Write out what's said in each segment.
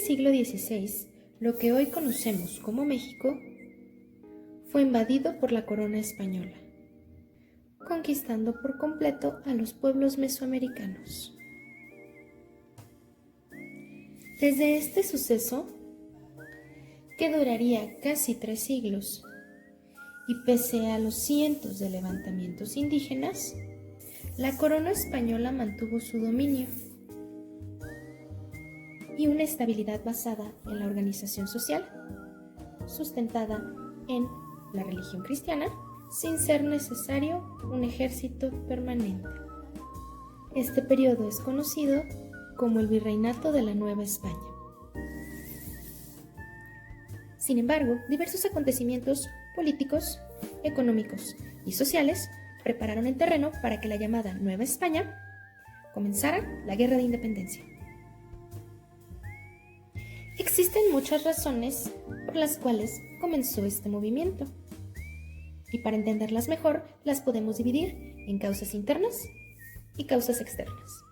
siglo XVI, lo que hoy conocemos como México fue invadido por la corona española, conquistando por completo a los pueblos mesoamericanos. Desde este suceso, que duraría casi 3 siglos, y pese a los cientos de levantamientos indígenas, la corona española mantuvo su dominio y una estabilidad basada en la organización social, sustentada en la religión cristiana, sin ser necesario un ejército permanente. Este periodo es conocido como el Virreinato de la Nueva España. Sin embargo, diversos acontecimientos políticos, económicos y sociales prepararon el terreno para que la llamada Nueva España comenzara la Guerra de Independencia. Existen muchas razones por las cuales comenzó este movimiento, y para entenderlas mejor las podemos dividir en causas internas y causas externas.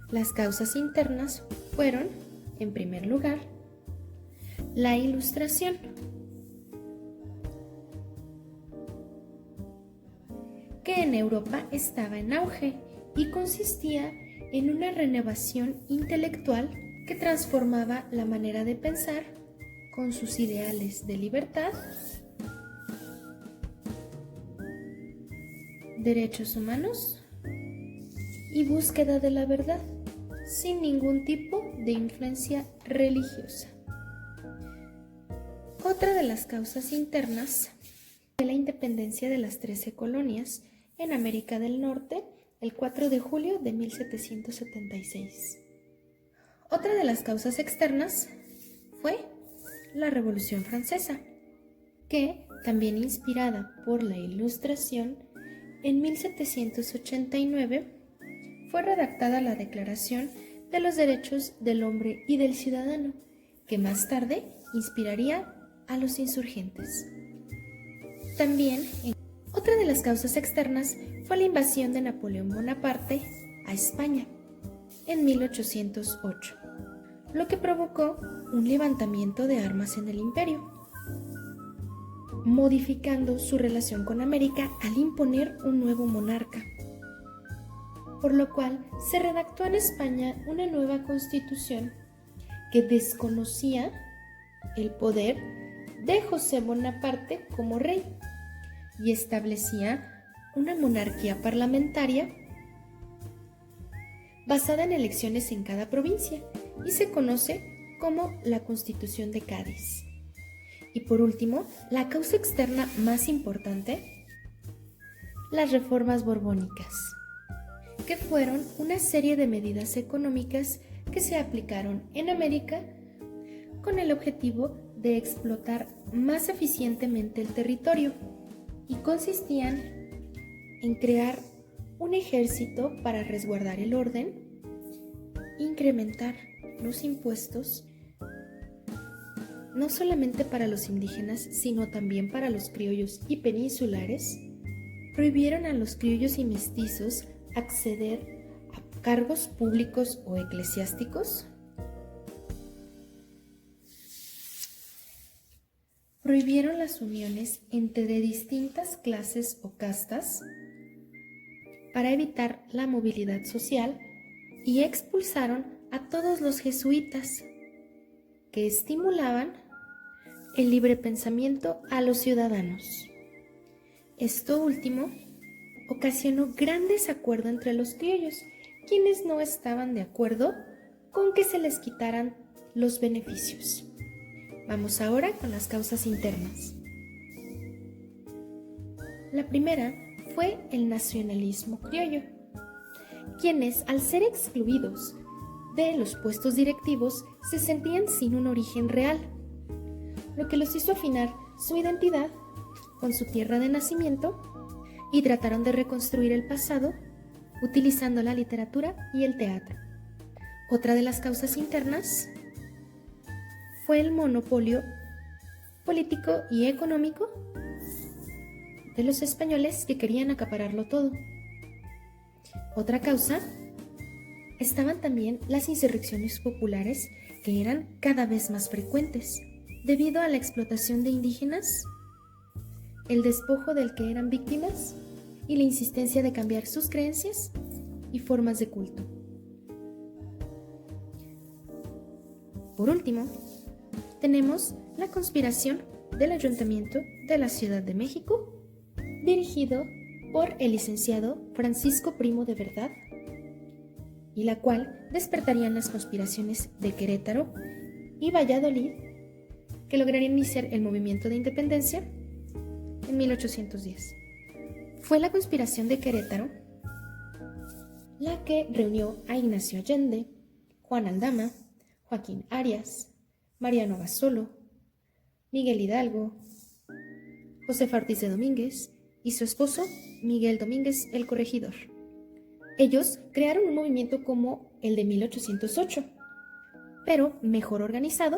Las causas internas fueron, en primer lugar, la Ilustración. Que en Europa estaba en auge y consistía en una renovación intelectual que transformaba la manera de pensar con sus ideales de libertad, derechos humanos y búsqueda de la verdad, sin ningún tipo de influencia religiosa. Otra de las causas internas fue la independencia de las 13 colonias en América del Norte el 4 de julio de 1776. Otra de las causas externas fue la Revolución Francesa, que, también inspirada por la Ilustración, en 1789 fue redactada la Declaración de los Derechos del Hombre y del Ciudadano, que más tarde inspiraría a los insurgentes. También, otra de las causas externas fue la invasión de Napoleón Bonaparte a España en 1808, lo que provocó un levantamiento de armas en el imperio, modificando su relación con América al imponer un nuevo monarca, por lo cual se redactó en España una nueva constitución que desconocía el poder de José Bonaparte como rey y establecía una monarquía parlamentaria basada en elecciones en cada provincia y se conoce como la Constitución de Cádiz. Y por último, la causa externa más importante, las reformas borbónicas, que fueron una serie de medidas económicas que se aplicaron en América con el objetivo de explotar más eficientemente el territorio y consistían en crear un ejército para resguardar el orden, incrementar los impuestos, no solamente para los indígenas, sino también para los criollos y peninsulares, prohibieron a los criollos y mestizos acceder a cargos públicos o eclesiásticos, prohibieron las uniones entre distintas clases o castas para evitar la movilidad social y expulsaron a todos los jesuitas que estimulaban el libre pensamiento a los ciudadanos. Esto último ocasionó gran desacuerdo entre los criollos, quienes no estaban de acuerdo con que se les quitaran los beneficios. Vamos ahora con las causas internas. La primera fue el nacionalismo criollo, quienes, al ser excluidos de los puestos directivos, se sentían sin un origen real, lo que los hizo afinar su identidad con su tierra de nacimiento y trataron de reconstruir el pasado utilizando la literatura y el teatro. Otra de las causas internas fue el monopolio político y económico de los españoles que querían acapararlo todo. Otra causa estaban también las insurrecciones populares que eran cada vez más frecuentes debido a la explotación de indígenas, el despojo del que eran víctimas y la insistencia de cambiar sus creencias y formas de culto. Por último, tenemos la conspiración del Ayuntamiento de la Ciudad de México, dirigido por el licenciado Francisco Primo de Verdad, y la cual despertarían las conspiraciones de Querétaro y Valladolid, que lograrían iniciar el movimiento de independencia en 1810. Fue la conspiración de Querétaro la que reunió a Ignacio Allende, Juan Aldama, Joaquín Arias, Mariano Basolo, Miguel Hidalgo, Josefa Ortiz de Domínguez y su esposo Miguel Domínguez el Corregidor. Ellos crearon un movimiento como el de 1808, pero mejor organizado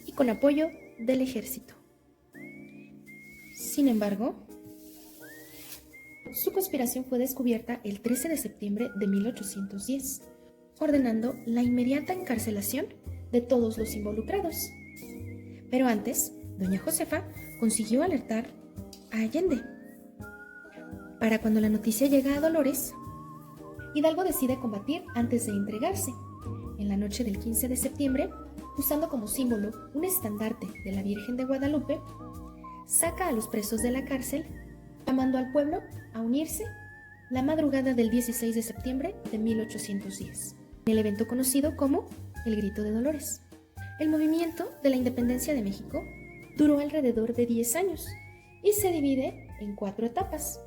y con apoyo del ejército. Sin embargo, su conspiración fue descubierta el 13 de septiembre de 1810, ordenando la inmediata encarcelación de todos los involucrados. Pero antes, doña Josefa consiguió alertar a Allende. Para cuando la noticia llega a Dolores, Hidalgo decide combatir antes de entregarse. En la noche del 15 de septiembre, usando como símbolo un estandarte de la Virgen de Guadalupe, saca a los presos de la cárcel, llamando al pueblo a unirse la madrugada del 16 de septiembre de 1810, en el evento conocido como el Grito de Dolores. El movimiento de la independencia de México duró alrededor de 10 años y se divide en 4 etapas,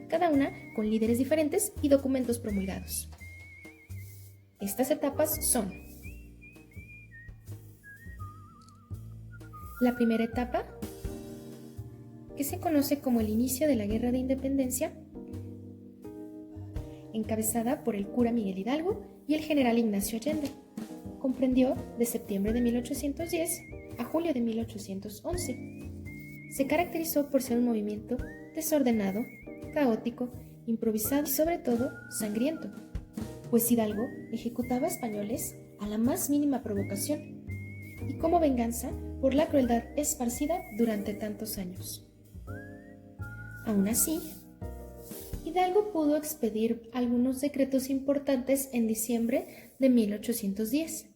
cada una con líderes diferentes y documentos promulgados. Estas etapas son: la primera etapa, que se conoce como el inicio de la Guerra de Independencia, encabezada por el cura Miguel Hidalgo y el general Ignacio Allende. Comprendió de septiembre de 1810 a julio de 1811. Se caracterizó por ser un movimiento desordenado, caótico, improvisado y sobre todo sangriento, pues Hidalgo ejecutaba españoles a la más mínima provocación y como venganza por la crueldad esparcida durante tantos años. Aún así, Hidalgo pudo expedir algunos decretos importantes en diciembre de 1810,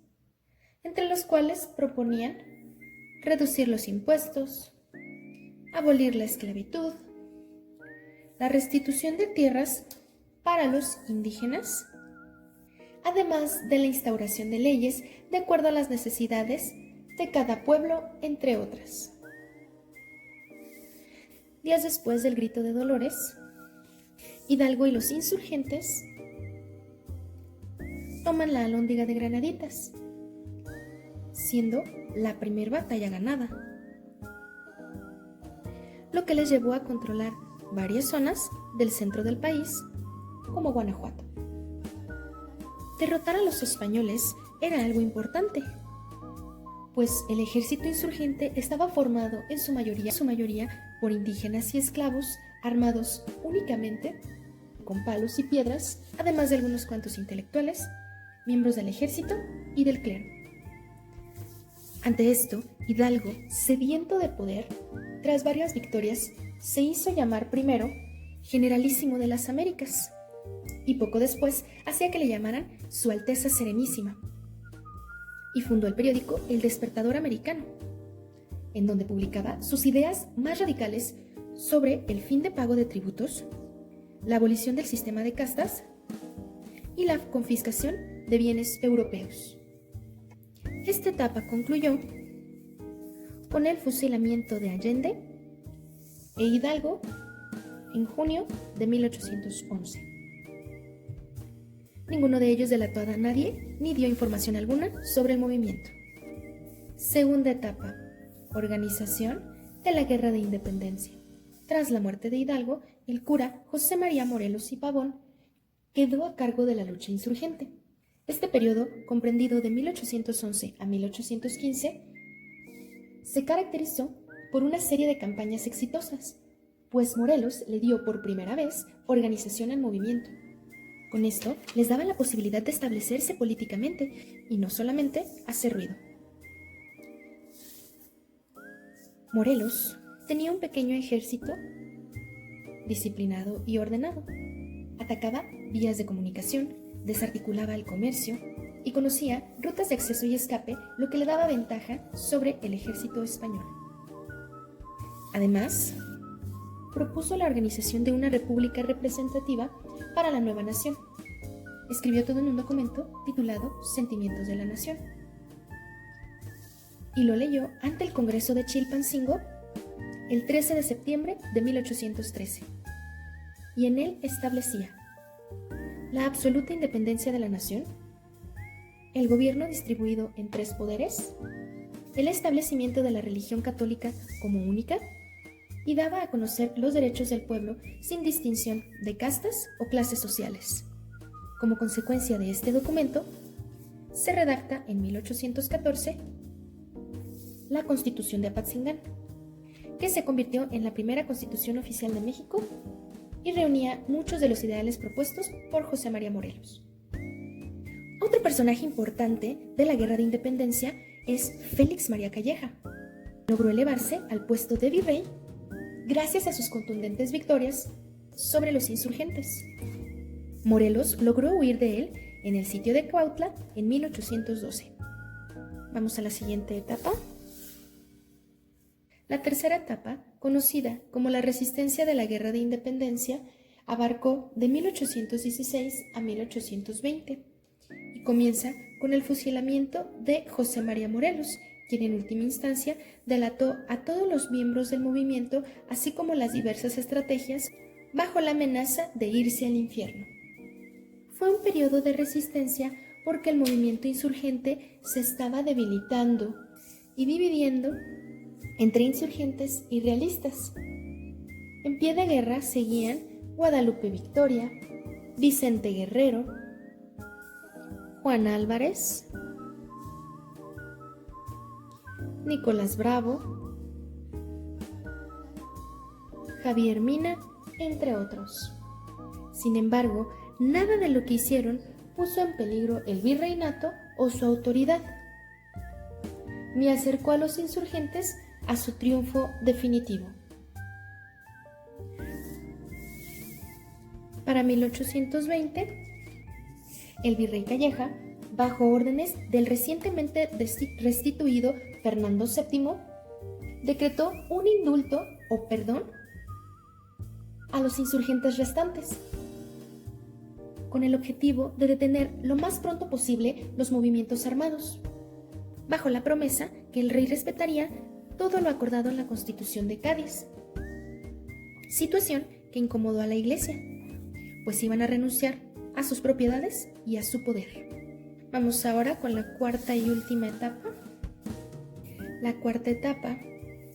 entre los cuales proponían reducir los impuestos, abolir la esclavitud, la restitución de tierras para los indígenas, además de la instauración de leyes de acuerdo a las necesidades de cada pueblo, entre otras. Días después del Grito de Dolores, Hidalgo y los insurgentes toman la Alhóndiga de Granaditas, siendo la primera batalla ganada, lo que les llevó a controlar varias zonas del centro del país, como Guanajuato. Derrotar a los españoles era algo importante, pues el ejército insurgente estaba formado en su mayoría por indígenas y esclavos armados únicamente con palos y piedras, además de algunos cuantos intelectuales, miembros del ejército y del clero. Ante esto, Hidalgo, sediento de poder, tras varias victorias, se hizo llamar primero Generalísimo de las Américas y poco después hacía que le llamaran Su Alteza Serenísima, y fundó el periódico El Despertador Americano, en donde publicaba sus ideas más radicales sobre el fin de pago de tributos, la abolición del sistema de castas y la confiscación de bienes europeos. Esta etapa concluyó con el fusilamiento de Allende e Hidalgo en junio de 1811. Ninguno de ellos delató a nadie ni dio información alguna sobre el movimiento. Segunda etapa, organización de la Guerra de Independencia. Tras la muerte de Hidalgo, el cura José María Morelos y Pavón quedó a cargo de la lucha insurgente. Este periodo, comprendido de 1811 a 1815, se caracterizó por una serie de campañas exitosas, pues Morelos le dio por primera vez organización al movimiento. Con esto les daba la posibilidad de establecerse políticamente y no solamente hacer ruido. Morelos tenía un pequeño ejército disciplinado y ordenado. Atacaba vías de comunicación, desarticulaba el comercio y conocía rutas de acceso y escape, lo que le daba ventaja sobre el ejército español. Además, propuso la organización de una república representativa para la nueva nación. Escribió todo en un documento titulado Sentimientos de la Nación y lo leyó ante el Congreso de Chilpancingo el 13 de septiembre de 1813, y en él establecía la absoluta independencia de la nación, el gobierno distribuido en 3 poderes, el establecimiento de la religión católica como única, y daba a conocer los derechos del pueblo sin distinción de castas o clases sociales. Como consecuencia de este documento, se redacta en 1814 la Constitución de Apatzingán, que se convirtió en la primera constitución oficial de México y reunía muchos de los ideales propuestos por José María Morelos. Otro personaje importante de la Guerra de Independencia es Félix María Calleja. Logró elevarse al puesto de virrey gracias a sus contundentes victorias sobre los insurgentes. Morelos logró huir de él en el sitio de Cuautla en 1812. Vamos a la siguiente etapa. La tercera etapa, conocida como la resistencia de la Guerra de Independencia, abarcó de 1816 a 1820 y comienza con el fusilamiento de José María Morelos, quien en última instancia delató a todos los miembros del movimiento, así como las diversas estrategias, bajo la amenaza de irse al infierno. Fue un periodo de resistencia porque el movimiento insurgente se estaba debilitando y dividiendo entre insurgentes y realistas. En pie de guerra seguían Guadalupe Victoria, Vicente Guerrero, Juan Álvarez, Nicolás Bravo, Javier Mina, entre otros. Sin embargo, nada de lo que hicieron puso en peligro el virreinato o su autoridad, ni acercó a los insurgentes a su triunfo definitivo. Para 1820, el virrey Calleja, bajo órdenes del recientemente restituido Fernando VII, decretó un indulto o perdón a los insurgentes restantes, con el objetivo de detener lo más pronto posible los movimientos armados, bajo la promesa que el rey respetaría todo lo acordado en la Constitución de Cádiz, situación que incomodó a la Iglesia, pues iban a renunciar a sus propiedades y a su poder. Vamos ahora con la cuarta y última etapa. La cuarta etapa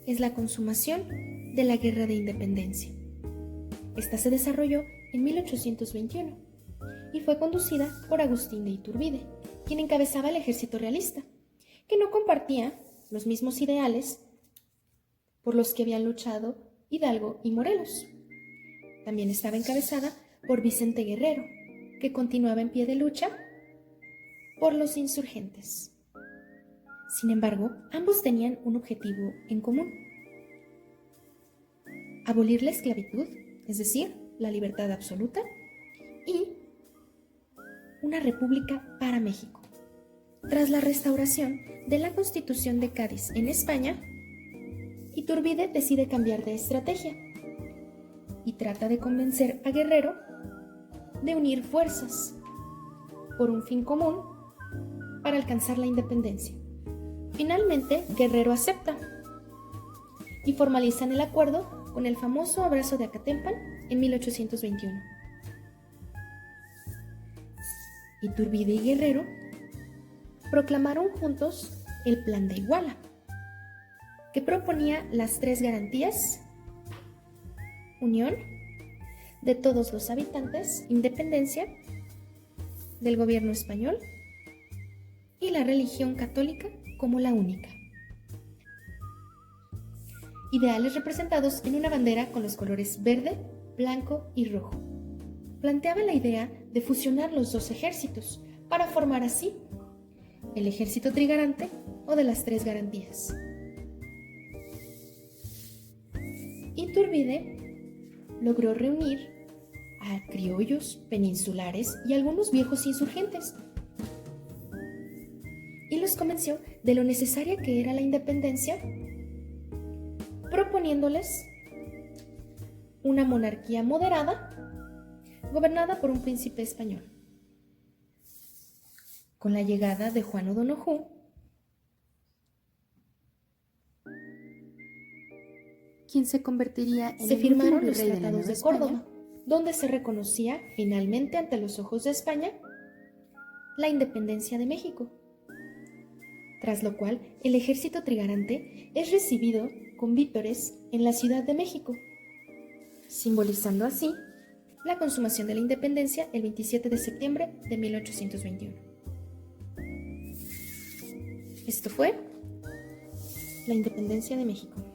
es la consumación de la Guerra de Independencia. Esta se desarrolló en 1821 y fue conducida por Agustín de Iturbide, quien encabezaba el ejército realista, que no compartía los mismos ideales por los que habían luchado Hidalgo y Morelos. También estaba encabezada por Vicente Guerrero, que continuaba en pie de lucha por los insurgentes. Sin embargo, ambos tenían un objetivo en común: abolir la esclavitud, es decir, la libertad absoluta, y una república para México. Tras la restauración de la Constitución de Cádiz en España, Iturbide decide cambiar de estrategia y trata de convencer a Guerrero de unir fuerzas por un fin común para alcanzar la independencia. Finalmente, Guerrero acepta y formalizan el acuerdo con el famoso Abrazo de Acatempan en 1821. Iturbide y Guerrero proclamaron juntos el Plan de Iguala, que proponía las 3 garantías: unión de todos los habitantes, independencia del gobierno español y la religión católica como la única. Ideales representados en una bandera con los colores verde, blanco y rojo. Planteaba la idea de fusionar los dos ejércitos para formar así el ejército trigarante o de las tres garantías. Iturbide logró reunir a criollos, peninsulares y algunos viejos insurgentes y los convenció de lo necesaria que era la independencia, proponiéndoles una monarquía moderada gobernada por un príncipe español. Con la llegada de Juan O'Donoghue, quien se convertiría en se el firmaron último los virrey de la tratados Nueva de España, Córdoba, donde se reconocía finalmente ante los ojos de España la independencia de México, tras lo cual el ejército trigarante es recibido con vítores en la Ciudad de México, simbolizando así la consumación de la independencia el 27 de septiembre de 1821. Esto fue la independencia de México.